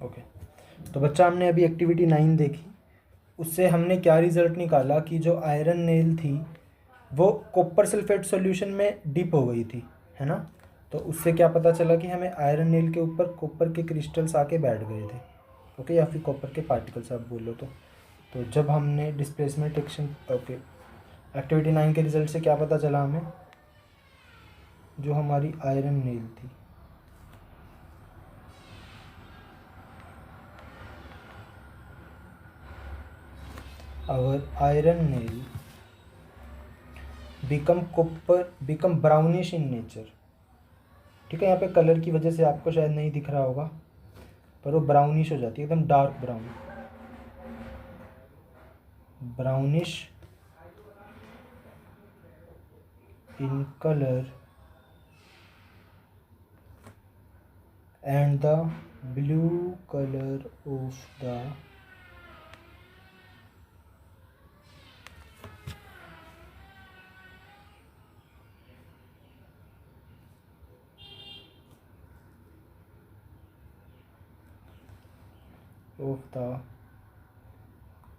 Okay, तो बच्चा हमने अभी एक्टिविटी 9 देखी, उससे हमने क्या रिज़ल्ट निकाला कि जो आयरन नेल थी वो कॉपर सल्फेट सॉल्यूशन में डिप हो गई थी, है ना। तो उससे क्या पता चला कि हमें आयरन नेल के ऊपर कॉपर के क्रिस्टल्स आके बैठ गए थे, ओके, या फिर कॉपर के पार्टिकल्स आप बोलो तो जब हमने डिस्प्लेसमेंट एक्शन, ओके, एक्टिविटी 9 के रिजल्ट से क्या पता चला हमें, जो हमारी आयरन नेल थी our iron nail become brownish in nature. ठीक है, यहाँ पे कलर की वजह से आपको शायद नहीं दिख रहा होगा, पर वो ब्राउनिश हो जाती है, एकदम dark brown, brownish in colour and the blue color of the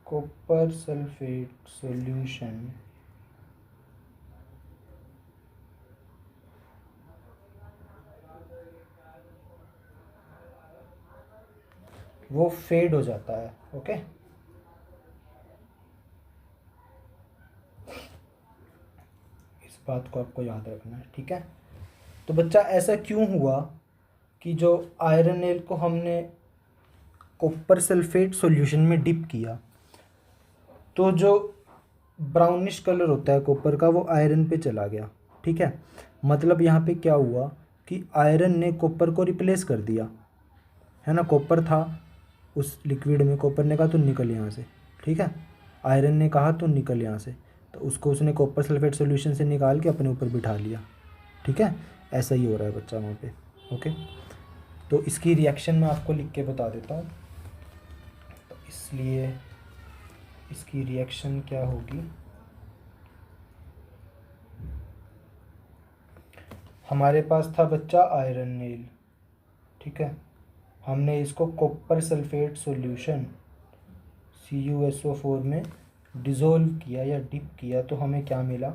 copper sulfate solution वो फेड हो जाता है, ओके। इस बात को आपको याद रखना है, ठीक है। तो बच्चा ऐसा क्यों हुआ कि जो आयरन नेल को हमने कॉपर सल्फेट सॉल्यूशन में डिप किया, तो जो ब्राउनिश कलर होता है कॉपर का वो आयरन पे चला गया, ठीक है। मतलब यहाँ पे क्या हुआ कि आयरन ने कॉपर को रिप्लेस कर दिया, है ना। कॉपर था उस लिक्विड में, कॉपर ने कहा तो निकल यहाँ से, ठीक है। आयरन ने कहा तो निकल यहाँ से, तो उसको उसने कॉपर सल्फेट सॉल्यूशन से निकाल के अपने ऊपर बिठा लिया, ठीक है। ऐसा ही हो रहा है बच्चा वहाँ पे, ओके। तो इसकी रिएक्शन मैं आपको लिख के बता देता हूँ। तो इसलिए इसकी रिएक्शन क्या होगी, हमारे पास था बच्चा आयरन नेल, ठीक है। हमने इसको कॉपर सल्फेट सॉल्यूशन CuSO4 में डिज़ोल्व किया या डिप किया, तो हमें क्या मिला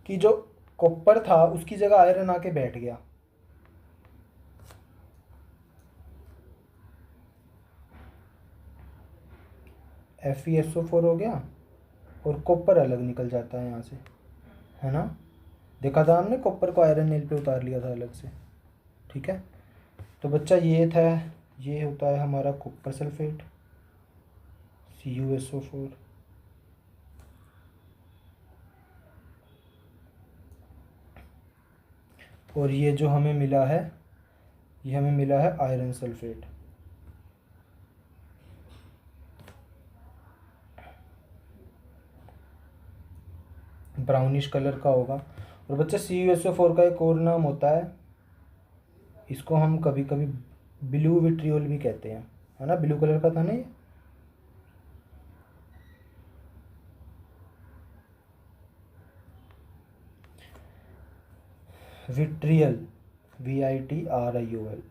कि जो कॉपर था उसकी जगह आयरन आके बैठ गया, FeSO4 हो गया और कॉपर अलग निकल जाता है यहाँ से, है ना। देखा था हमने, कॉपर को आयरन नेल पे उतार लिया था अलग से, ठीक है। तो बच्चा ये था, ये होता है हमारा कॉपर सल्फेट CuSO4, और ये जो हमें मिला है, ये हमें मिला है आयरन सल्फेट। ब्राउनिश कलर का होगा। और बच्चा CuSO4 का एक और नाम होता है, इसको हम कभी कभी ब्लू विट्रियोल भी कहते हैं, है ना। ब्लू कलर का था ना ये, विट्रियल, VITRIOL,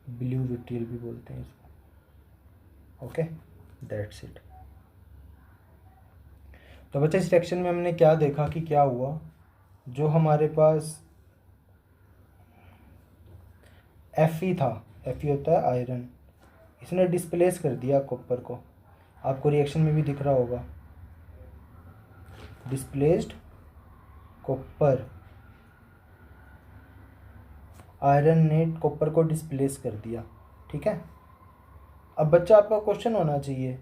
ब्लू विट्रियल भी बोलते हैं इसको, ओके। That's it. तो बच्चे इस सेक्शन में हमने क्या देखा कि क्या हुआ, जो हमारे पास Fe था, Fe होता है आयरन, इसने डिस्प्लेस कर दिया कॉपर को, आपको रिएक्शन में भी दिख रहा होगा, डिस्प्लेस्ड कॉपर, आयरन ने कॉपर को डिस्प्लेस कर दिया, ठीक है। अब बच्चा आपका क्वेश्चन होना चाहिए,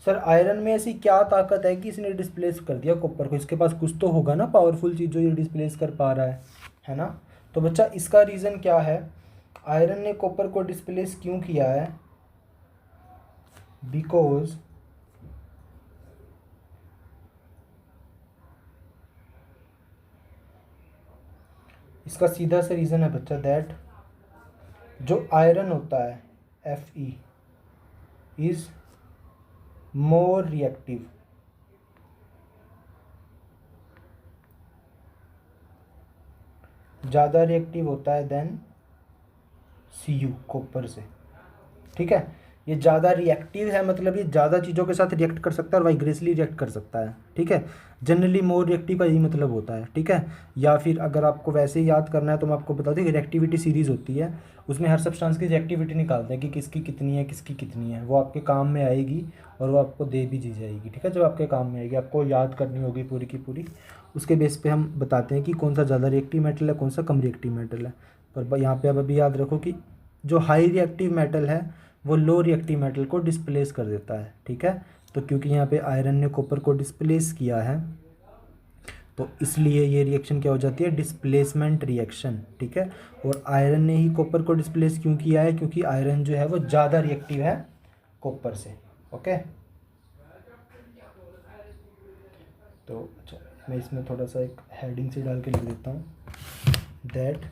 सर आयरन में ऐसी क्या ताकत है कि इसने डिस्प्लेस कर दिया कॉपर को, इसके पास कुछ तो होगा ना पावरफुल चीज़ जो ये डिस्प्लेस कर पा रहा है ना। तो बच्चा इसका रीज़न क्या है, आयरन ने कॉपर को डिस्प्लेस क्यों किया है, बिकॉज इसका सीधा सा रीज़न है बच्चा, दैट जो आयरन होता है Fe इज़ मोर रिएक्टिव, ज़्यादा रिएक्टिव होता है देन Cu कॉपर से, ठीक है। ये ज़्यादा रिएक्टिव है, मतलब ये ज़्यादा चीज़ों के साथ रिएक्ट कर सकता है और वाइग्रेसली रिएक्ट कर सकता है, ठीक है। जनरली मोर रिएक्टिव का यही मतलब होता है, ठीक है। या फिर अगर आपको वैसे ही याद करना है तो मैं आपको बता दूँ कि रिएक्टिविटी सीरीज़ होती है, उसमें हर सब्सटेंस की रिएक्टिविटी निकालते हैं कि किसकी कितनी है, वो आपके काम में आएगी और वो आपको दे भी दी जाएगी, ठीक है। जब आपके काम में आएगी, आपको याद करनी होगी पूरी की पूरी, उसके बेस पे हम बताते हैं कि कौन सा ज़्यादा रिएक्टिव मेटल है, कौन सा कम रिएक्टिव मेटल है। पर यहाँ पे अब अभी याद रखो कि जो हाई रिएक्टिव मेटल है वो लो रिएक्टिव मेटल को डिस्प्लेस कर देता है, ठीक है। तो क्योंकि यहाँ पे आयरन ने कॉपर को डिस्प्लेस किया है, तो इसलिए ये रिएक्शन क्या हो जाती है, डिस्प्लेसमेंट रिएक्शन, ठीक है। और आयरन ने ही कॉपर को डिस्प्लेस क्यों किया है, क्योंकि आयरन जो है वो ज़्यादा रिएक्टिव है कॉपर से, ओके। तो अच्छा, मैं इसमें थोड़ा सा एक हेडिंग से डाल के लिख देता हूँ, that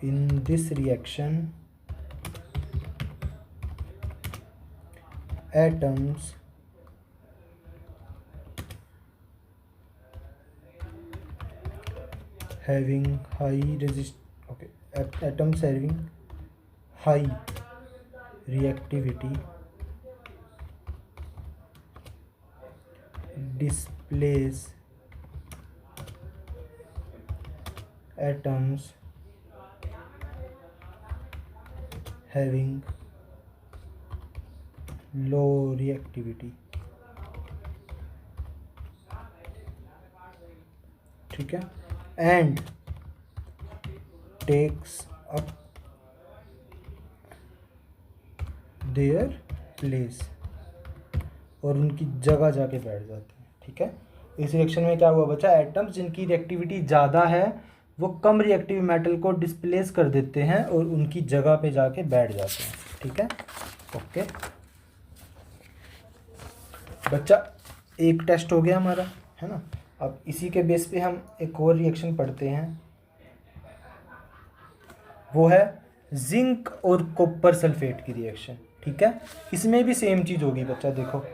in this reaction atoms having atoms having high reactivity displace atoms having low reactivity, ठीक है, and takes up their place, और उनकी जगह जाके बैठ जाते हैं, ठीक है। इस रिएक्शन में क्या हुआ बच्चा, एटम्स जिनकी रिएक्टिविटी ज़्यादा है वो कम रिएक्टिव मेटल को डिस्प्लेस कर देते हैं और उनकी जगह पे जाके बैठ जाते हैं, ठीक है, ओके। बच्चा एक टेस्ट हो गया हमारा, है ना। अब इसी के बेस पे हम एक और रिएक्शन पढ़ते हैं, वो है जिंक और कॉपर सल्फेट की रिएक्शन, ठीक है। इसमें भी सेम चीज़ होगी बच्चा, देखो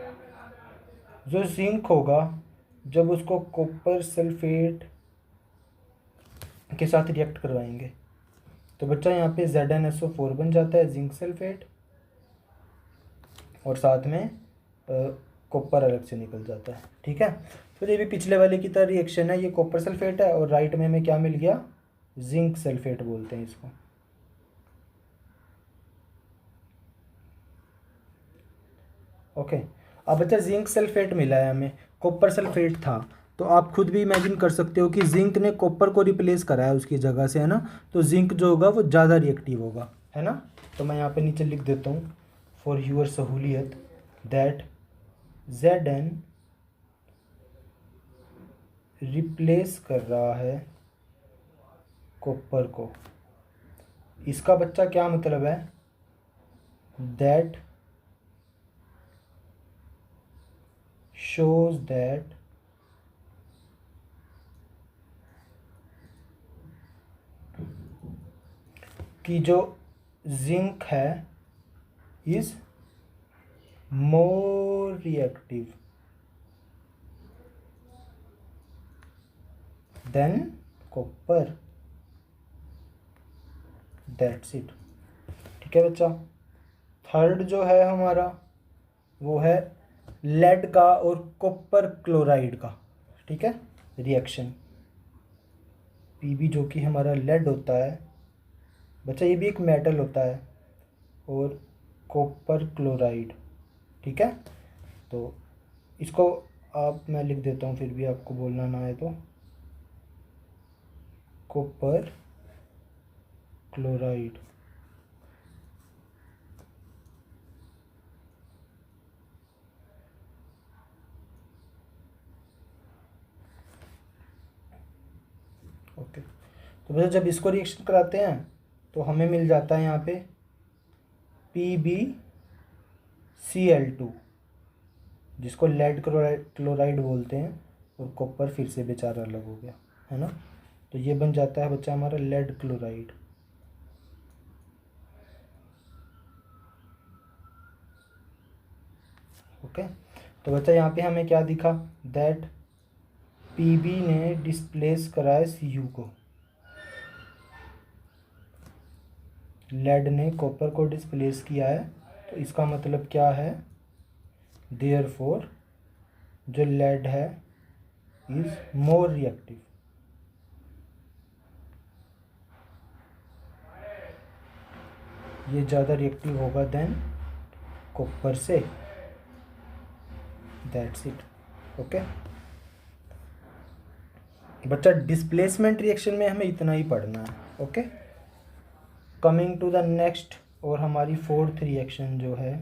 जो जिंक होगा जब उसको कॉपर सल्फेट के साथ रिएक्ट करवाएंगे तो बच्चा यहाँ पे ZnSO4 बन जाता है, जिंक सल्फेट, और साथ में कॉपर अलग से निकल जाता है, ठीक है। तो ये भी पिछले वाले की तरह रिएक्शन है, ये कॉपर सल्फेट है और राइट में हमें क्या मिल गया, जिंक सल्फेट बोलते हैं इसको, ओके। अब बच्चा जिंक सल्फेट मिला है हमें, कॉपर सल्फेट था, तो आप खुद भी इमेजिन कर सकते हो कि जिंक ने कॉपर को रिप्लेस करा है उसकी जगह से, है ना। तो जिंक जो होगा वो ज़्यादा रिएक्टिव होगा, है ना। तो मैं यहाँ पे नीचे लिख देता हूँ फॉर यूर सहूलियत, दैट Zn रिप्लेस कर रहा है कॉपर को। इसका बच्चा क्या मतलब है, दैट shows that कि जो जिंक है is more reactive than copper, that's it, ठीक है बच्चा। थर्ड जो है हमारा वो है लेड का और कॉपर क्लोराइड का, ठीक है, रिएक्शन। Pb जो कि हमारा लेड होता है बच्चा, ये भी एक मेटल होता है, और कॉपर क्लोराइड, ठीक है। तो इसको आप, मैं लिख देता हूँ फिर भी आपको बोलना ना है तो, कॉपर क्लोराइड, ओके। तो बच्चा जब इसको रिएक्शन कराते हैं तो हमें मिल जाता है यहाँ पे PbCl2, जिसको लेड क्लोराइड बोलते हैं, और कॉपर फिर से बेचारा अलग हो गया, है ना। तो ये बन जाता है बच्चा हमारा लेड क्लोराइड, ओके। तो बच्चा यहाँ पे हमें क्या दिखा, दैट Pb ने डिस्प्लेस करा है Cu को, लेड ने कॉपर को डिस्प्लेस किया है, तो इसका मतलब क्या है, देयरफॉर जो लेड है इज मोर रिएक्टिव। ये ज़्यादा रिएक्टिव होगा देन कॉपर से। That's it. ओके बच्चा, डिस्प्लेसमेंट रिएक्शन में हमें इतना ही पढ़ना है। Okay, coming to the next, और हमारी फोर्थ रिएक्शन जो है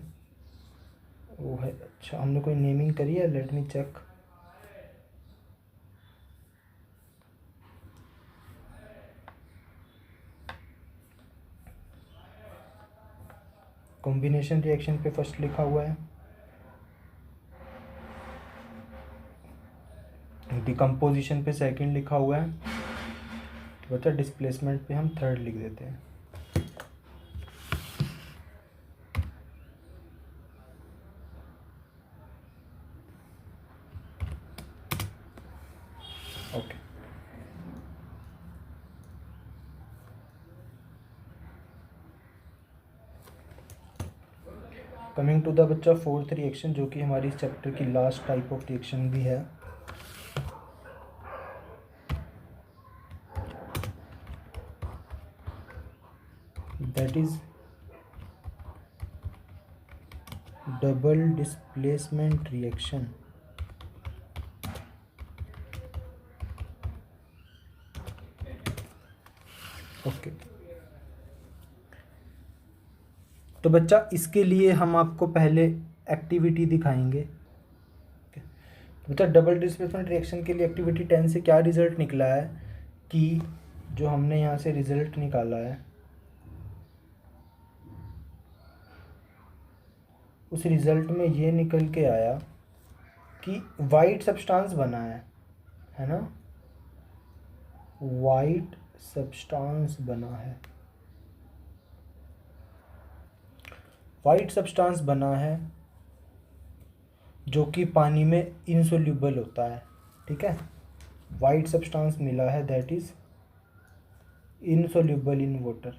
वो है, अच्छा हमने कोई नेमिंग करी है, let me check. Combination reaction पे फर्स्ट लिखा हुआ है, डिकम्पोजिशन पे सेकंड लिखा हुआ है, तो बच्चा डिस्प्लेसमेंट पे हम थर्ड लिख देते हैं। ओके कमिंग टू द बच्चा फोर्थ रिएक्शन, जो कि हमारी इस चैप्टर की लास्ट टाइप ऑफ रिएक्शन भी है। That is double displacement reaction. Okay तो बच्चा इसके लिए हम आपको पहले एक्टिविटी दिखाएंगे। तो बच्चा डबल डिस्प्लेसमेंट रिएक्शन के लिए एक्टिविटी 10 से क्या रिजल्ट निकला है कि जो हमने यहाँ से रिजल्ट निकाला है उस रिजल्ट में ये निकल के आया कि वाइट सब्सटेंस बना है ना, वाइट सब्सटेंस बना है, वाइट सब्सटेंस बना है जो कि पानी में इनसोल्यूबल होता है। ठीक है, वाइट सब्सटेंस मिला है that is insoluble in water.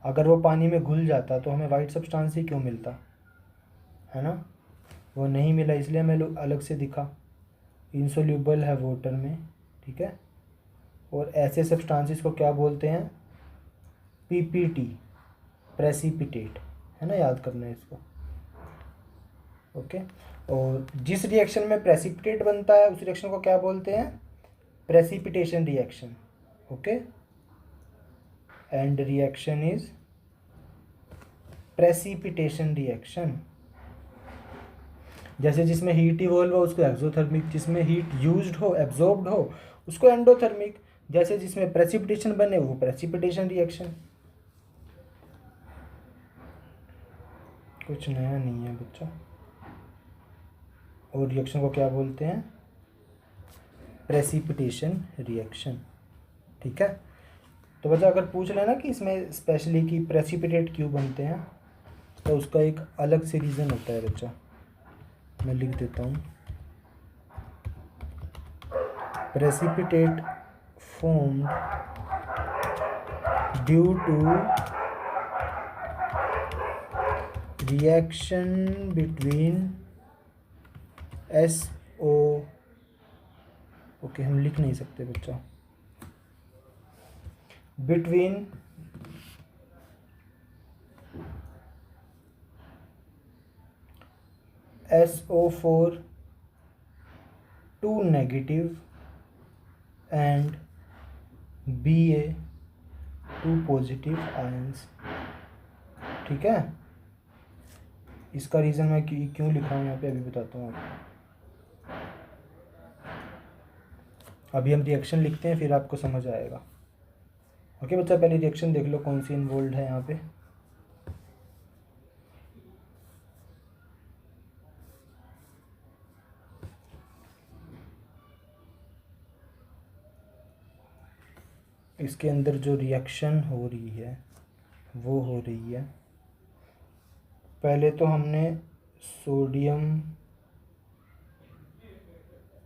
अगर वो पानी में घुल जाता तो हमें वाइट सब्सटेंस ही क्यों मिलता, है ना, वो नहीं मिला इसलिए हमें अलग से दिखा, इनसोल्यूबल है वाटर में। ठीक है, और ऐसे सब्सटेंसेस को क्या बोलते हैं, पीपीटी, प्रेसिपिटेट, है ना, याद करना है इसको। ओके और जिस रिएक्शन में प्रेसिपिटेट बनता है उस रिएक्शन को क्या बोलते हैं, precipitation reaction. Okay and reaction is precipitation reaction. जैसे जिसमें हीट इवॉल्व हो उसको एक्सोथर्मिक, जिसमें हीट यूज्ड हो एब्जॉर्ब्ड हो उसको एंडोथर्मिक, जैसे जिसमें प्रेसिपिटेशन बने वो प्रेसिपिटेशन रिएक्शन। कुछ नया नहीं है बच्चा। और रिएक्शन को क्या बोलते हैं, प्रेसिपिटेशन रिएक्शन। ठीक है, तो बच्चा अगर पूछ लेना कि इसमें स्पेशली कि प्रेसिपिटेट क्यों बनते हैं तो उसका एक अलग से रीज़न होता है बच्चा, मैं लिख देता हूँ। Precipitate formed due to reaction between SO, okay हम लिख नहीं सकते बच्चा, between SO4 2 negative and Ba2 positive ions. ठीक है, इसका रीज़न मैं क्यों लिखा हूँ यहाँ पे अभी बताता हूँ आपको। अभी हम रिएक्शन लिखते हैं फिर आपको समझ आएगा। ओके बच्चा, पहले रिएक्शन देख लो कौन सी इन्वॉल्व है यहाँ पे। इसके अंदर जो रिएक्शन हो रही है वो हो रही है, पहले तो हमने सोडियम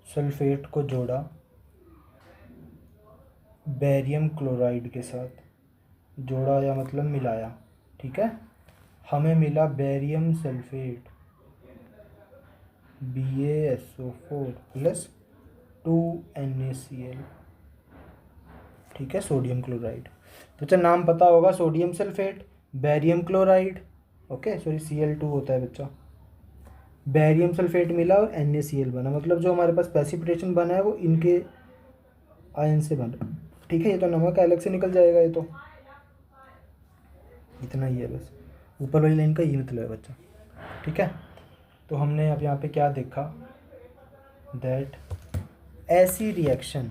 सल्फेट को जोड़ा बेरियम क्लोराइड के साथ, जोड़ा या मतलब मिलाया, ठीक है। हमें मिला barium sulphate BaSO4 plus 2NaCl, ठीक है, सोडियम क्लोराइड। तो बच्चा नाम पता होगा, sodium sulphate, barium chloride, okay sorry Cl2 होता है बच्चा। बेरियम सल्फेट मिला और NaCl बना, मतलब जो हमारे पास प्रेसिपिटेशन बना है वो इनके आयन से बना, ठीक है। ये तो नमक अलग से निकल जाएगा, ये तो इतना ही है बस, ऊपर वाली लाइन का ये मतलब है बच्चा, ठीक है। तो हमने अब यहाँ पे क्या देखा, दैट ऐसी रिएक्शन,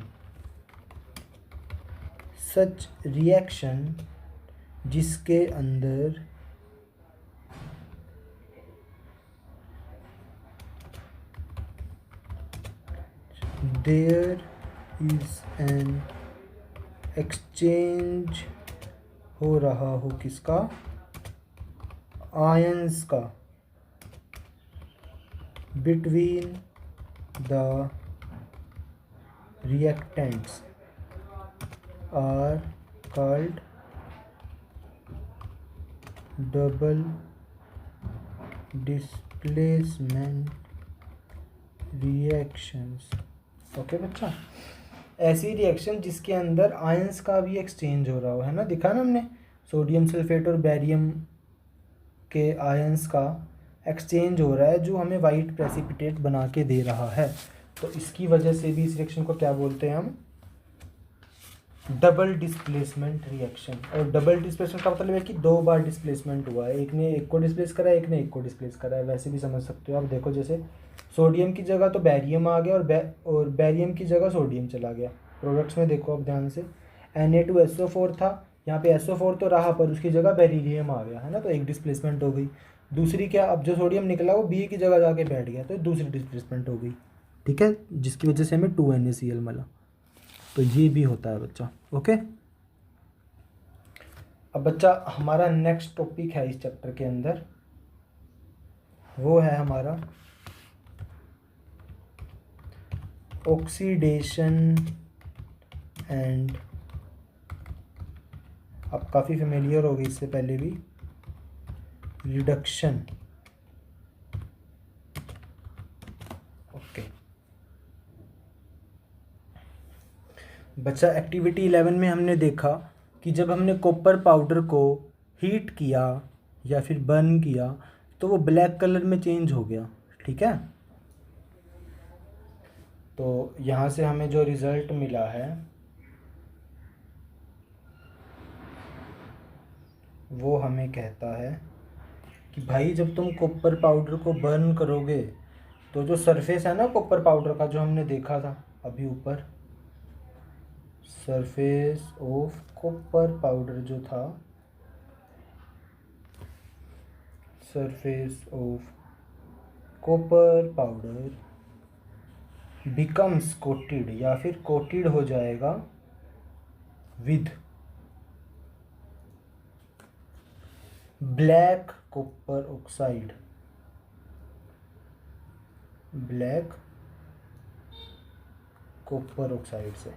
सच रिएक्शन जिसके अंदर देयर इज एन एक्सचेंज हो रहा हो, किसका, आयंस का, between the reactants are called double displacement reactions, okay बच्चा। ऐसी रिएक्शन जिसके अंदर आयंस का भी एक्सचेंज हो रहा हो, है ना, दिखा ना हमने, सोडियम सल्फेट और बेरियम के आयंस का एक्सचेंज हो रहा है जो हमें वाइट प्रेसिपिटेट बना के दे रहा है। तो इसकी वजह से भी इस रिएक्शन को क्या बोलते हैं हम, डबल डिस्प्लेसमेंट रिएक्शन। और डबल डिस्प्लेसमेंट का मतलब है कि दो बार डिस्प्लेसमेंट हुआ है, एक ने एक को डिस्प्लेस करा है, एक ने एक को डिस्प्लेस करा है, वैसे भी समझ सकते हो आप। देखो जैसे सोडियम की जगह तो बैरियम आ गया और बैरियम की जगह सोडियम चला गया। प्रोडक्ट्स में देखो अब ध्यान से, Na2SO4 था, यहाँ पे SO4 तो रहा पर उसकी जगह बेरिलियम आ गया, है ना, तो एक डिस्प्लेसमेंट हो गई। दूसरी क्या, अब जो सोडियम निकला वो बी की जगह जाके बैठ गया, तो दूसरी डिस्प्लेसमेंट हो गई, ठीक है, जिसकी वजह से हमें 2NaCl मिला। तो ये भी होता है बच्चा, ओके। अब बच्चा हमारा नेक्स्ट टॉपिक है इस चैप्टर के अंदर, वो है हमारा ऑक्सीडेशन एंड, आप काफ़ी फेमिलियर हो गई इससे पहले भी, रिडक्शन, ओके। बच्चा एक्टिविटी 11 में हमने देखा कि जब हमने कॉपर पाउडर को हीट किया या फिर बर्न किया तो वो ब्लैक कलर में चेंज हो गया, ठीक है। तो यहाँ से हमें जो रिज़ल्ट मिला है वो हमें कहता है कि भाई जब तुम कॉपर पाउडर को बर्न करोगे तो जो सरफेस है ना कॉपर पाउडर का, जो हमने देखा था अभी ऊपर, सरफेस ऑफ कॉपर पाउडर जो था, surface of copper powder becomes coated या फिर कोटेड हो जाएगा with black copper oxide, black copper oxide से,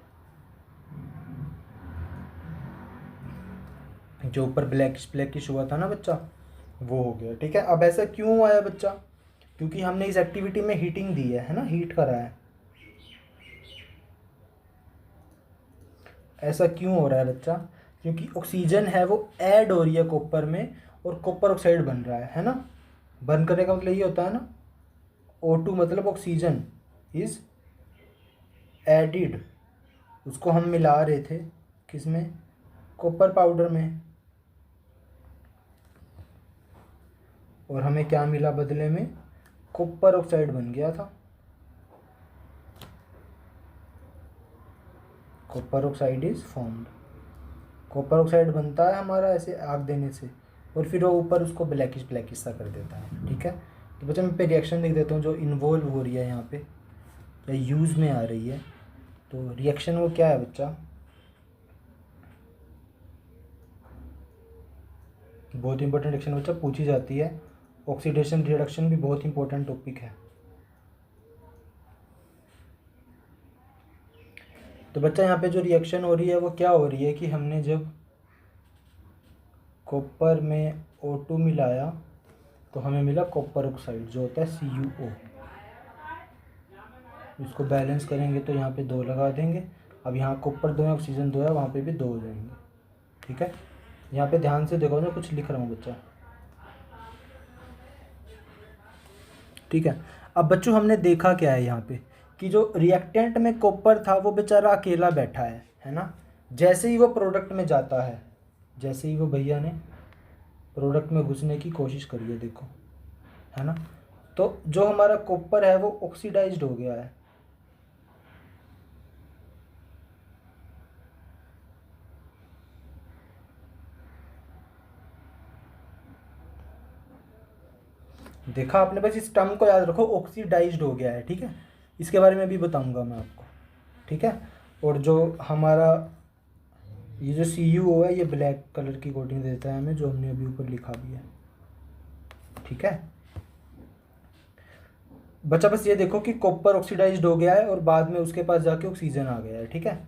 जो ऊपर ब्लैकिश हुआ था ना बच्चा, वो हो गया, ठीक है। अब ऐसा क्यों हुआ है बच्चा, क्योंकि हमने इस एक्टिविटी में हीटिंग दी है ना, हीट करा है। ऐसा क्यों हो रहा है बच्चा, क्योंकि ऑक्सीजन है वो ऐड हो रही है कॉपर में और कॉपर ऑक्साइड बन रहा है ना। बर्न करने का मतलब ये होता है ना, O2 मतलब ऑक्सीजन इज एडिड, उसको हम मिला रहे थे किसमें, कॉपर पाउडर में, और हमें क्या मिला बदले में, कॉपर ऑक्साइड बन गया था। Copper oxide is formed, copper oxide बनता है हमारा ऐसे आग देने से, और फिर वो ऊपर उसको ब्लैकिश सा कर देता है, ठीक है। तो बच्चा मैं पे रिएक्शन लिख देता हूँ जो इन्वॉल्व हो रही है यहाँ पे या यूज़ में आ रही है। तो रिएक्शन वो क्या है बच्चा, बहुत इंपॉर्टेंट रिएक्शन बच्चा पूछी जाती है, ऑक्सीडेशन रिडक्शन भी बहुत इंपॉर्टेंट टॉपिक है। तो बच्चा यहाँ पे जो रिएक्शन हो रही है वो क्या हो रही है कि हमने जब कॉपर में O2 मिलाया तो हमें मिला कॉपर ऑक्साइड जो होता है CuO। इसको बैलेंस करेंगे तो यहाँ पे 2 लगा देंगे। अब यहाँ कॉपर 2 है, ऑक्सीजन 2 है, वहाँ पे भी 2 हो जाएंगे। ठीक है, यहाँ पे ध्यान से देखो, मैं कुछ लिख रहा हूँ बच्चा। ठीक है, अब बच्चों हमने देखा क्या है यहाँ पे कि जो रिएक्टेंट में कॉपर था वो बेचारा अकेला बैठा है ना। जैसे ही वो प्रोडक्ट में जाता है, जैसे ही वो भैया ने प्रोडक्ट में घुसने की कोशिश करी है, देखो, है ना, तो जो हमारा कॉपर है वो ऑक्सीडाइज्ड हो गया है। देखा आपने, बस इस टर्म को याद रखो, ऑक्सीडाइज्ड हो गया है। ठीक है, इसके बारे में भी बताऊंगा मैं आपको। ठीक है, और जो हमारा ये जो CuO है ये ब्लैक कलर की कोटिंग देता है हमें, जो हमने अभी ऊपर लिखा भी है। ठीक है बच्चा, बस ये देखो कि कॉपर ऑक्सीडाइज्ड हो गया है और बाद में उसके पास जाके ऑक्सीजन आ गया है। ठीक है,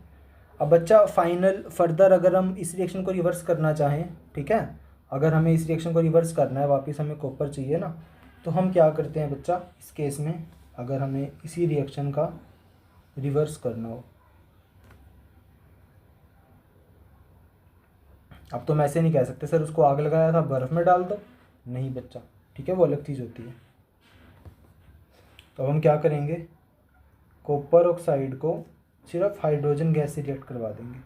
अब बच्चा फाइनल फर्दर अगर हम इस रिएक्शन को रिवर्स करना चाहें, ठीक है, अगर हमें इस रिएक्शन को रिवर्स करना है, वापस हमें कॉपर चाहिए ना, तो हम क्या करते हैं बच्चा इस केस में, अगर हमें इसी रिएक्शन का रिवर्स करना हो। अब तो मैं ऐसे नहीं कह सकते सर उसको आग लगाया था बर्फ़ में डाल दो, नहीं बच्चा। ठीक है, वो अलग चीज़ होती है। तो हम क्या करेंगे, कॉपर ऑक्साइड को सिर्फ हाइड्रोजन गैस से रिएक्ट करवा देंगे,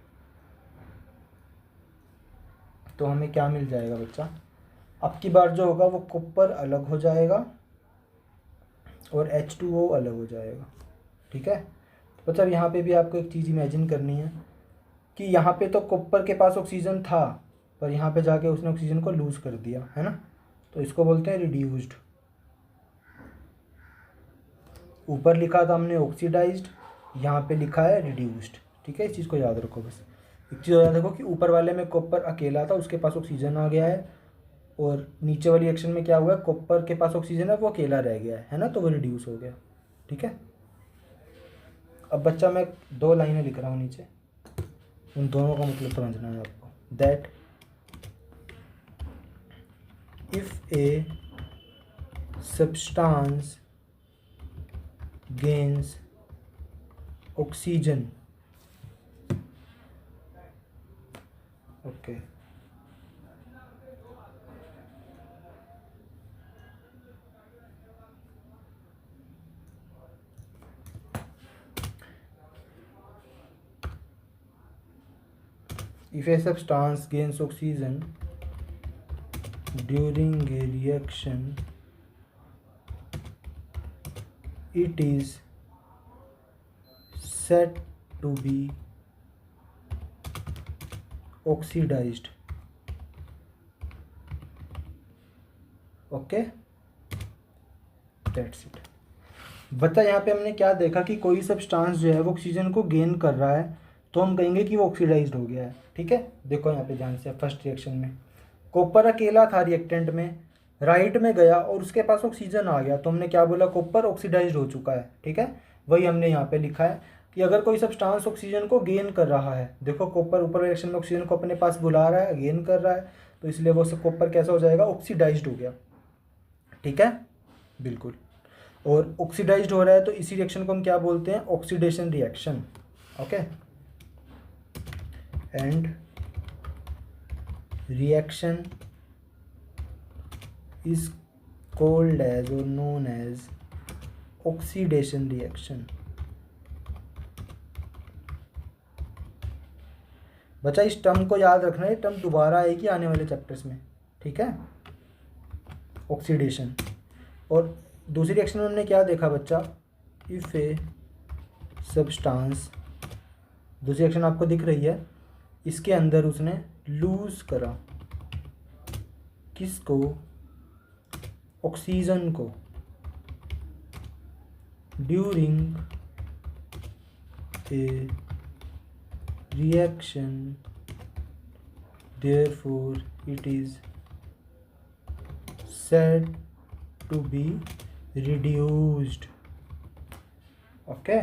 तो हमें क्या मिल जाएगा बच्चा, अब की बार जो होगा वो कॉपर अलग हो जाएगा और H2O अलग हो जाएगा। ठीक है, तो बच्चा यहाँ पे भी आपको एक चीज़ इमेजिन करनी है कि यहाँ पे तो कॉपर के पास ऑक्सीजन था, पर यहाँ पे जाके उसने ऑक्सीजन को लूज़ कर दिया, है ना, तो इसको बोलते हैं रिड्यूस्ड। ऊपर लिखा था हमने ऑक्सीडाइज्ड, यहाँ पे लिखा है रिड्यूस्ड। ठीक है, इस चीज़ को याद रखो। बस एक चीज़ याद रखो कि ऊपर वाले में कॉपर अकेला था, उसके पास ऑक्सीजन आ गया है, और नीचे वाली एक्शन में क्या हुआ है, कॉपर के पास ऑक्सीजन है, वो अकेला रह गया है ना, तो वो रिड्यूस हो गया। ठीक है, अब बच्चा मैं 2 लाइनें लिख रहा हूँ नीचे, उन दोनों का मतलब समझना है आपको। That if a substance gains oxygen, okay, if a substance gains oxygen during a reaction, it is said to be oxidized. Okay, that's it. बच्चा यहाँ पे हमने क्या देखा कि कोई सब्सटेंस जो है वो ऑक्सीजन को गेन कर रहा है, तो हम कहेंगे कि वो ऑक्सीडाइज्ड हो गया है। ठीक है, देखो यहाँ पे ध्यान से, फर्स्ट रिएक्शन में कॉपर अकेला था रिएक्टेंट में, राइट में गया और उसके पास ऑक्सीजन आ गया, तो हमने क्या बोला, कॉपर ऑक्सीडाइज्ड हो चुका है। ठीक है, वही हमने यहाँ पे लिखा है कि अगर कोई सब्सटेंस ऑक्सीजन को गेन कर रहा है, देखो कॉपर ऊपर रिएक्शन में ऑक्सीजन को अपने पास बुला रहा है, गेन कर रहा है, तो इसलिए वो कॉपर कैसा हो जाएगा, ऑक्सीडाइज्ड हो गया। ठीक है, बिल्कुल, और ऑक्सीडाइज्ड हो रहा है तो इसी रिएक्शन को हम क्या बोलते हैं, oxidation reaction. Okay, and reaction is called as और नोन एज ऑक्सीडेशन रिएक्शन। बच्चा इस टर्म को याद रखना है, ये टर्म दोबारा आएगी आने वाले चैप्टर्स में। ठीक है, ऑक्सीडेशन। और दूसरी रिएक्शन में हमने क्या देखा बच्चा, इफ ए सब्सटेंस, दूसरी रिएक्शन आपको दिख रही है, इसके अंदर उसने लूज करा किसको, ऑक्सीजन को, during a reaction, therefore it is said to be reduced. Okay,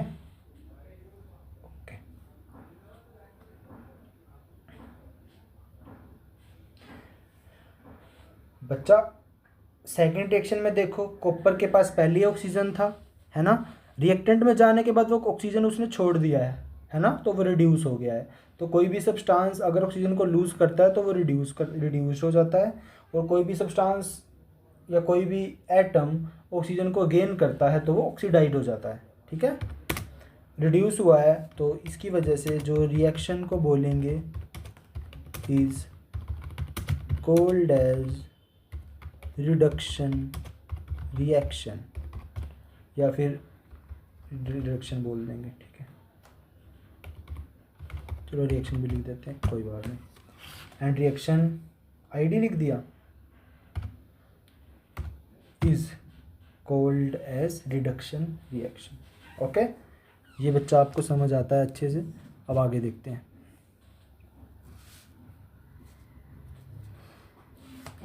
okay, बच्चा सेकेंड रिएक्शन में देखो, कॉपर के पास पहले ही ऑक्सीजन था, है ना, रिएक्टेंट में जाने के बाद वो ऑक्सीजन उसने छोड़ दिया है ना, तो वो रिड्यूस हो गया है। तो कोई भी सब्सटेंस अगर ऑक्सीजन को लूज़ करता है तो वो रिड्यूस हो जाता है, और कोई भी सब्सटेंस या कोई भी एटम ऑक्सीजन को गेन करता है तो वो ऑक्सीडाइज हो जाता है। ठीक है, रिड्यूस हुआ है, तो इसकी वजह से जो रिएक्शन को बोलेंगे is called as reduction reaction, या फिर रिडक्शन बोल देंगे। ठीक है, चलो रिएक्शन भी लिख देते हैं, कोई बात नहीं। एंड रिएक्शन आईडी लिख दिया, is called as reduction reaction. Okay, ये बच्चा आपको समझ आता है अच्छे से। अब आगे देखते हैं।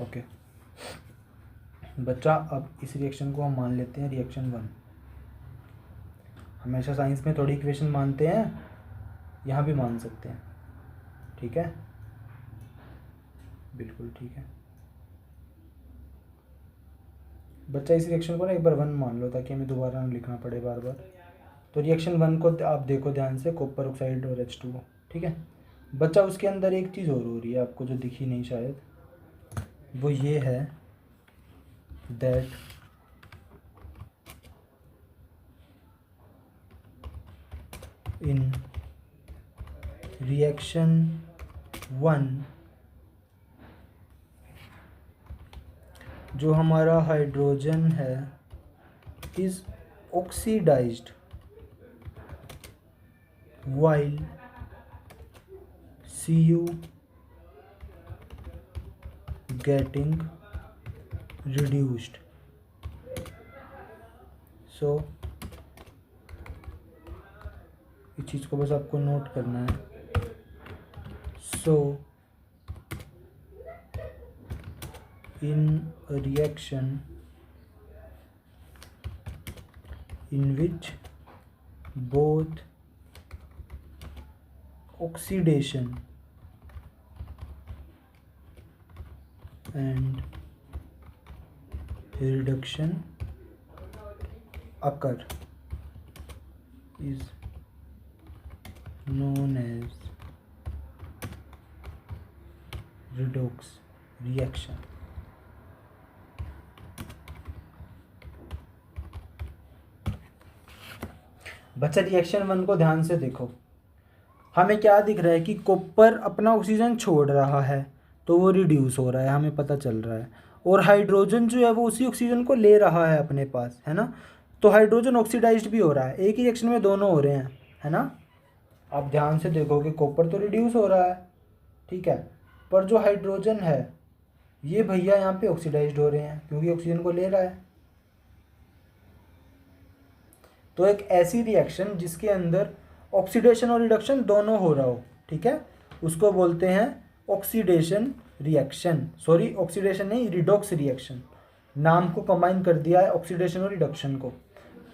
ओके बच्चा, अब इस रिएक्शन को हम मान लेते हैं रिएक्शन 1। हमेशा साइंस में थोड़ी इक्वेशन मानते हैं, यहाँ भी मान सकते हैं। ठीक है, बिल्कुल ठीक है बच्चा। इस रिएक्शन को ना एक बार 1 मान लो, ताकि हमें दोबारा ना लिखना पड़े बार बार। तो रिएक्शन 1 को आप देखो ध्यान से, कॉपर ऑक्साइड और H2O। ठीक है बच्चा, उसके अंदर एक चीज़ और हो रही है आपको जो दिखी नहीं शायद, वो ये है दैट इन रिएक्शन 1 जो हमारा हाइड्रोजन है is oxidized while Cu getting reduced। So इस चीज़ को बस आपको नोट करना है। So in a reaction in which both oxidation and reduction occur is known as redox reaction। बच्चा रिएक्शन 1 को ध्यान से देखो, हमें क्या दिख रहा है कि कॉपर अपना ऑक्सीजन छोड़ रहा है तो वो रिड्यूस हो रहा है, हमें पता चल रहा है। और हाइड्रोजन जो है वो उसी ऑक्सीजन को ले रहा है अपने पास, है ना, तो हाइड्रोजन ऑक्सीडाइज्ड भी हो रहा है। एक ही रिएक्शन में दोनों हो रहे हैं, है ना। आप ध्यान से देखो कि कॉपर तो रिड्यूस हो रहा है, ठीक है, पर जो हाइड्रोजन है ये भैया यहाँ पे ऑक्सीडाइज्ड हो रहे हैं क्योंकि ऑक्सीजन को ले रहा है। तो एक ऐसी रिएक्शन जिसके अंदर ऑक्सीडेशन और रिडक्शन दोनों हो रहा हो, ठीक है, उसको बोलते हैं ऑक्सीडेशन रिएक्शन। सॉरी, ऑक्सीडेशन नहीं, रिडॉक्स रिएक्शन। नाम को कंबाइन कर दिया है, ऑक्सीडेशन और रिडक्शन को।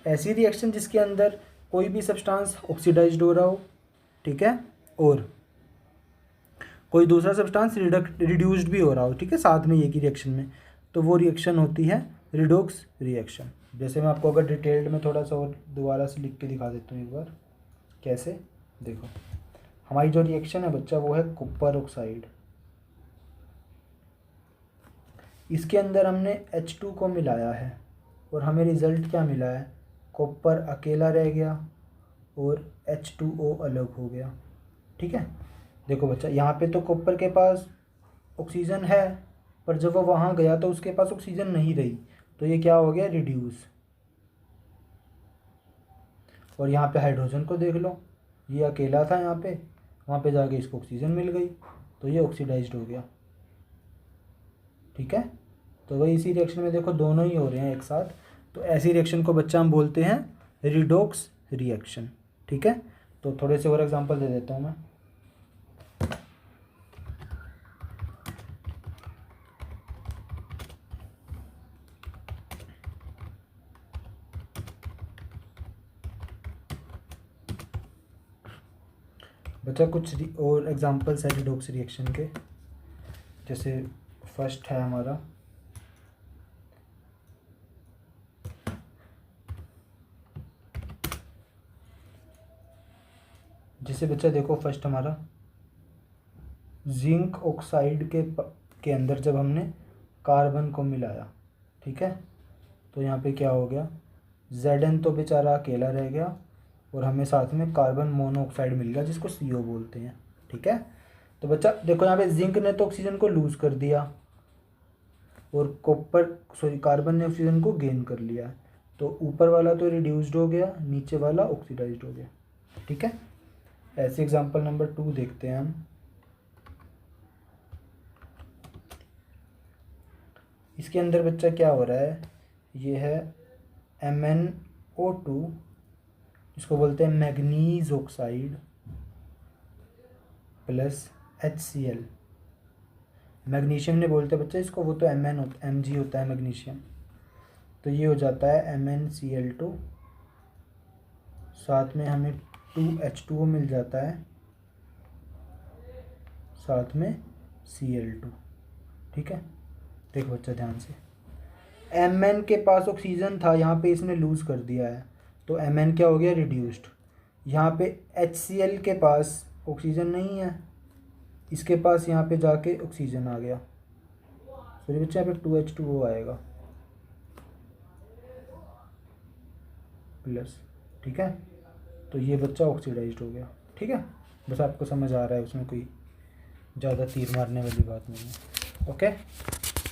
ऐसी रिएक्शन जिसके अंदर कोई भी सब्सटेंस ऑक्सीडाइज्ड हो रहा हो, ठीक है, और कोई दूसरा सब्सटेंस रिड्यूस्ड भी हो रहा हो, ठीक है, साथ में एक ही रिएक्शन में, तो वो रिएक्शन होती है रिडॉक्स रिएक्शन। जैसे मैं आपको अगर डिटेल्ड में थोड़ा सा और दोबारा से लिख के दिखा देता हूँ एक बार, कैसे, देखो हमारी जो रिएक्शन है बच्चा वो है कॉपर ऑक्साइड। इसके अंदर हमने H2 को मिलाया है और हमें रिज़ल्ट क्या मिला है, कॉपर अकेला रह गया और H2O अलग हो गया। ठीक है, देखो बच्चा, यहाँ पे तो कॉपर के पास ऑक्सीजन है, पर जब वो वहाँ गया तो उसके पास ऑक्सीजन नहीं रही, तो ये क्या हो गया, रिड्यूस। और यहाँ पे हाइड्रोजन को देख लो, ये अकेला था यहाँ पे, वहाँ पे जाके इसको ऑक्सीजन मिल गई तो ये ऑक्सीडाइज्ड हो गया। ठीक है, तो वही इसी रिएक्शन में देखो दोनों ही हो रहे हैं एक साथ, तो ऐसी रिएक्शन को बच्चा हम बोलते हैं रिडॉक्स रिएक्शन। ठीक है, तो थोड़े से और एग्जांपल दे देता हूँ मैं। बच्चा कुछ और एग्जांपल्स है रिडॉक्स रिएक्शन के, जैसे फर्स्ट है हमारा जैसे बच्चा देखो फर्स्ट हमारा जिंक ऑक्साइड के अंदर जब हमने कार्बन को मिलाया, ठीक है, तो यहाँ पे क्या हो गया, Zn तो बेचारा अकेला रह गया और हमें साथ में कार्बन मोनोऑक्साइड मिल गया जिसको CO बोलते हैं, ठीक है। तो बच्चा देखो यहाँ पे जिंक ने तो ऑक्सीजन को लूज़ कर दिया और कार्बन ने ऑक्सीजन को गेन कर लिया, तो ऊपर वाला तो रिड्यूस्ड हो गया, नीचे वाला ऑक्सीडाइज्ड हो गया, ठीक है। ऐसे एग्जांपल नंबर 2 देखते हैं हम। इसके अंदर बच्चा क्या हो रहा है, ये है MnO2, इसको बोलते हैं manganese oxide plus HCl। Magnesium नहीं बोलते बच्चा इसको, वो तो Mg होता है मैग्नीशियम। तो ये हो जाता है MnCl2, साथ में हमें 2H2O मिल जाता है, साथ में Cl2, ठीक है। देखो बच्चा ध्यान से, Mn के पास ऑक्सीजन था, यहाँ पे इसने लूज़ कर दिया है, तो Mn क्या हो गया, रिड्यूस्ड। यहाँ पे HCl के पास ऑक्सीजन नहीं है, इसके पास यहाँ पे जाके ऑक्सीजन आ गया, सॉरी बच्चा यहाँ पे 2H2O आएगा प्लस, ठीक है। तो ये बच्चा ऑक्सीडाइज्ड हो गया, ठीक है। बस आपको समझ आ रहा है, उसमें कोई ज़्यादा तीर मारने वाली बात नहीं है, ओके।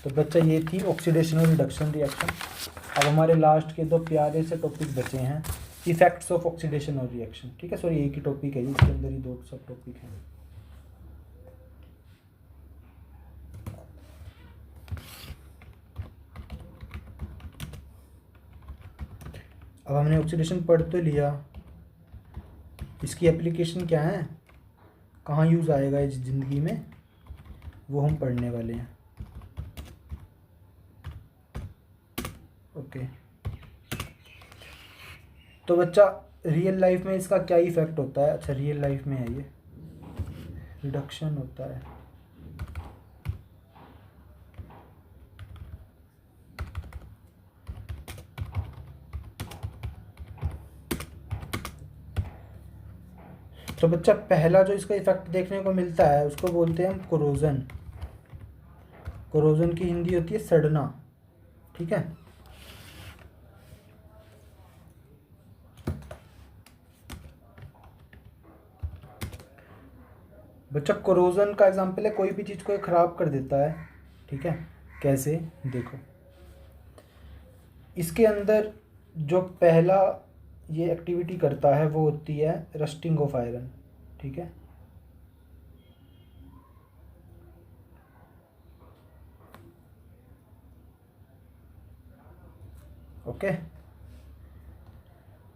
तो बच्चा ये थी ऑक्सीडेशन और रिडक्शन रिएक्शन। अब हमारे लास्ट के 2 प्यारे से टॉपिक बचे हैं, इफेक्ट्स ऑफ ऑक्सीडेशन और रिएक्शन, ठीक है। सॉरी एक ही टॉपिक है, इसके अंदर ही 2 सब टॉपिक हैं। अब हमने ऑक्सीडेशन पढ़ तो लिया, इसकी एप्लीकेशन क्या है, कहाँ यूज़ आएगा इस ज़िंदगी में, वो हम पढ़ने वाले हैं, ओके। तो बच्चा रियल लाइफ में इसका क्या इफ़ेक्ट होता है, अच्छा रियल लाइफ में है ये रिडक्शन होता है। तो बच्चा पहला जो इसका इफेक्ट देखने को मिलता है उसको बोलते हैं हम कोरोजन। कोरोजन की हिंदी होती है सड़ना, ठीक है। बच्चा कोरोजन का एग्जांपल है कोई भी चीज़ को ख़राब कर देता है, ठीक है। कैसे, देखो इसके अंदर जो पहला ये एक्टिविटी करता है वो होती है रस्टिंग ऑफ आयरन, ठीक है। ओके,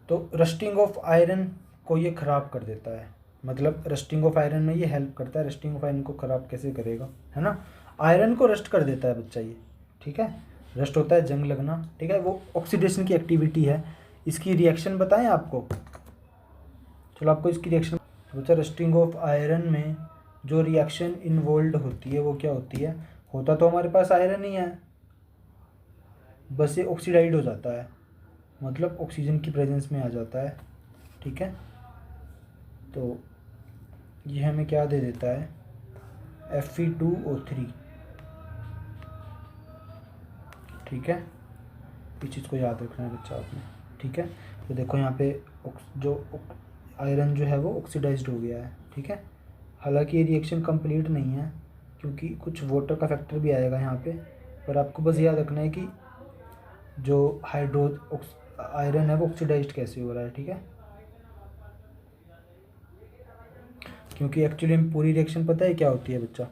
तो रस्टिंग ऑफ आयरन को ये ख़राब कर देता है, मतलब रस्टिंग ऑफ आयरन में ये हेल्प करता है। रस्टिंग ऑफ आयरन को ख़राब कैसे करेगा, है ना, आयरन को रस्ट कर देता है बच्चा ये, ठीक है। रस्ट होता है जंग लगना, ठीक है, वो ऑक्सीडेशन की एक्टिविटी है। इसकी रिएक्शन बताएं आपको, चलो आपको इसकी रिएक्शन बच्चा। रस्टिंग ऑफ आयरन में जो रिएक्शन इन्वॉल्व होती है वो क्या होती है, होता तो हमारे पास आयरन ही है, बस ये ऑक्सीडाइड हो जाता है, मतलब ऑक्सीजन की प्रेजेंस में आ जाता है, ठीक है। तो ये हमें क्या दे देता है, Fe2O3, ठीक है। इस चीज़ को याद रखना है बच्चा आपने, ठीक है। तो देखो यहाँ पे जो आयरन जो है वो ऑक्सीडाइज्ड हो गया है, ठीक है। हालांकि ये रिएक्शन कंप्लीट नहीं है क्योंकि कुछ वाटर का फैक्टर भी आएगा यहाँ पे, पर आपको बस याद रखना है कि जो आयरन है वो ऑक्सीडाइज्ड कैसे हो रहा है, ठीक है। क्योंकि एक्चुअली पूरी रिएक्शन पता है क्या होती है बच्चा,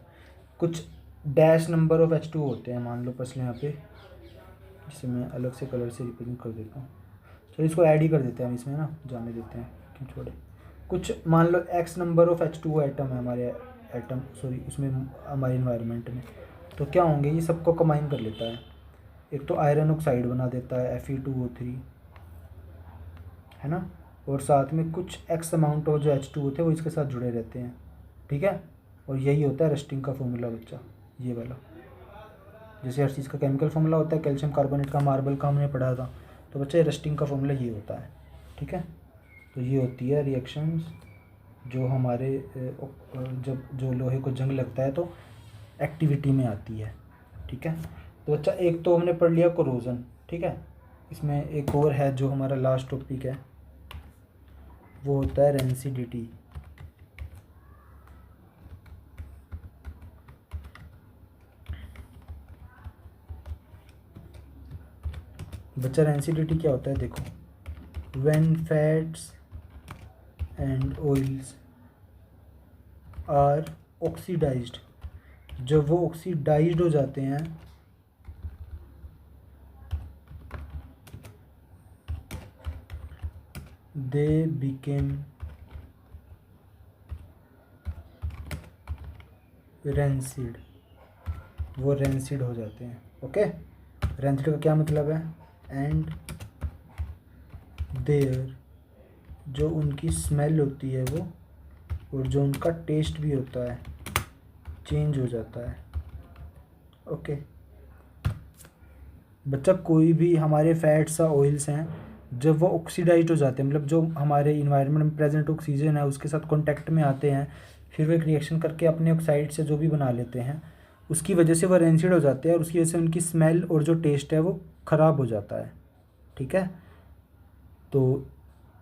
कुछ डैश नंबर ऑफ H2 होते हैं, मान लो पसले यहाँ पे, जिसे मैं अलग से कलर से रिप्रेजेंट कर देता हूँ। चलो इसको ऐड ही कर देते हैं हम इसमें ना, जाने देते हैं क्यों छोड़े। कुछ मान लो X number of H2O atom है हमारे एटम, सॉरी उसमें हमारे इन्वायरमेंट में, तो क्या होंगे, ये सबको कंबाइन कर लेता है। एक तो आयरन ऑक्साइड बना देता है Fe2O3, है ना, और साथ में कुछ X अमाउंट ऑफ जो H2 होते हैं वो इसके साथ जुड़े रहते हैं, ठीक है। और यही होता है रस्टिंग का फॉर्मूला बच्चा, ये वाला। जैसे हर चीज़ का केमिकल फॉर्मूला होता है, कैल्शियम कार्बोनेट का, मार्बल का हमने पढ़ा था, तो बच्चा रस्टिंग का फॉर्मूला ये होता है, ठीक है। तो ये होती है रिएक्शंस जो हमारे जब जो लोहे को जंग लगता है तो एक्टिविटी में आती है। ठीक है, तो बच्चा एक तो हमने पढ़ लिया कोरोजन। ठीक है, इसमें एक और है जो हमारा लास्ट टॉपिक है, वो होता है रेंसिडिटी। बच्चा रेंसिडिटी क्या होता है, देखो, when fats and oils are oxidized, जब वो ऑक्सीडाइज्ड हो जाते हैं दे बिकेम रेंसिड, वो रेंसिड हो जाते हैं। ओके, रेंसिड का क्या मतलब है, एंड देयर जो उनकी स्मेल होती है वो, और जो उनका टेस्ट भी होता है, चेंज हो जाता है। ओके बच्चा, कोई भी हमारे फैट्स या ऑयल्स हैं, जब वो ऑक्सीडाइज हो जाते हैं, मतलब जो हमारे इन्वायरमेंट में प्रेजेंट ऑक्सीजन है उसके साथ कांटेक्ट में आते हैं, फिर वो एक रिएक्शन करके अपने ऑक्साइड से जो भी बना लेते हैं, उसकी वजह से वो रेंसिड हो जाते हैं, और उसकी वजह से उनकी स्मेल और जो टेस्ट है वो ख़राब हो जाता है। ठीक है, तो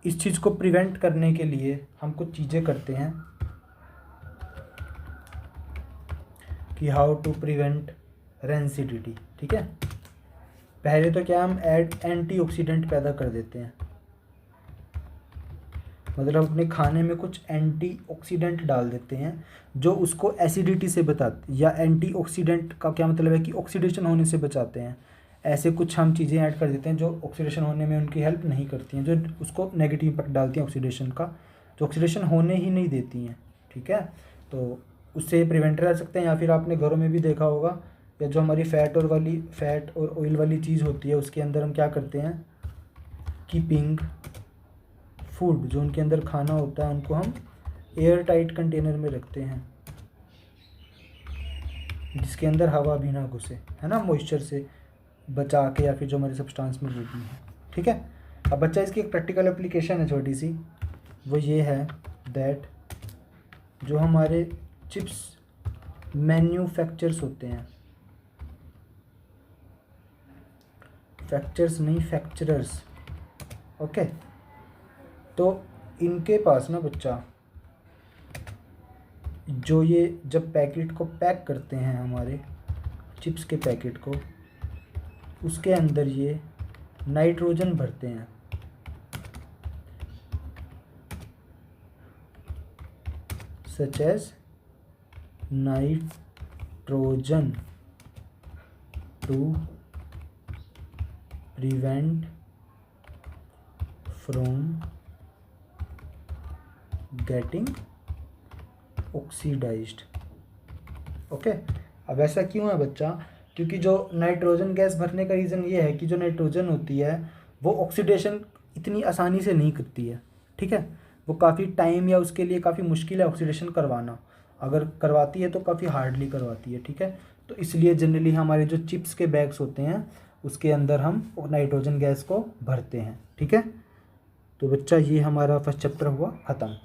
इस चीज़ को प्रिवेंट करने के लिए हम कुछ चीज़ें करते हैं कि हाउ टू प्रिवेंट रेंसिडिटी। ठीक है, पहले तो क्या, हम एंटीऑक्सीडेंट पैदा कर देते हैं, मतलब अपने खाने में कुछ एंटीऑक्सीडेंट डाल देते हैं जो उसको एसिडिटी से बचाते, या एंटीऑक्सीडेंट का क्या मतलब है कि ऑक्सीडेशन होने से बचाते हैं। ऐसे कुछ हम चीज़ें ऐड कर देते हैं जो ऑक्सीडेशन होने में उनकी हेल्प नहीं करती हैं, जो उसको नेगेटिव इम्पैक्ट डालती हैं ऑक्सीडेशन का, जो ऑक्सीडेशन होने ही नहीं देती हैं। ठीक है, तो उससे प्रिवेंट रह सकते हैं। या फिर आपने घरों में भी देखा होगा, या जो हमारी फैट और ऑयल वाली चीज़ होती है उसके अंदर हम क्या करते हैं, कीपिंग फूड, जो उनके अंदर खाना होता है उनको हम एयर टाइट कंटेनर में रखते हैं, जिसके अंदर हवा भी ना घुसे, है ना, मॉइस्चर से बचा के, या फिर जो हमारे सब्सटेंस में होती है। ठीक है, अब बच्चा इसकी एक प्रैक्टिकल एप्लीकेशन है छोटी सी, वो ये है दैट जो हमारे चिप्स मैन्युफैक्चरर्स होते हैं, फैक्चर्स नहीं फैक्चरर्स, ओके, तो इनके पास ना बच्चा, जो ये जब पैकेट को पैक करते हैं हमारे चिप्स के पैकेट को, उसके अंदर ये नाइट्रोजन भरते हैं, such as nitrogen to prevent from getting oxidized. Okay, अब ऐसा क्यों है बच्चा, क्योंकि जो नाइट्रोजन गैस भरने का रीज़न ये है कि जो नाइट्रोजन होती है वो ऑक्सीडेशन इतनी आसानी से नहीं करती है। ठीक है, वो काफ़ी टाइम या उसके लिए काफ़ी मुश्किल है ऑक्सीडेशन करवाना, अगर करवाती है तो काफ़ी हार्डली करवाती है। ठीक है, तो इसलिए जनरली हमारे जो चिप्स के बैग्स होते हैं उसके अंदर हम नाइट्रोजन गैस को भरते हैं। ठीक है, तो बच्चा ये हमारा फर्स्ट चैप्टर हुआ ख़त्म।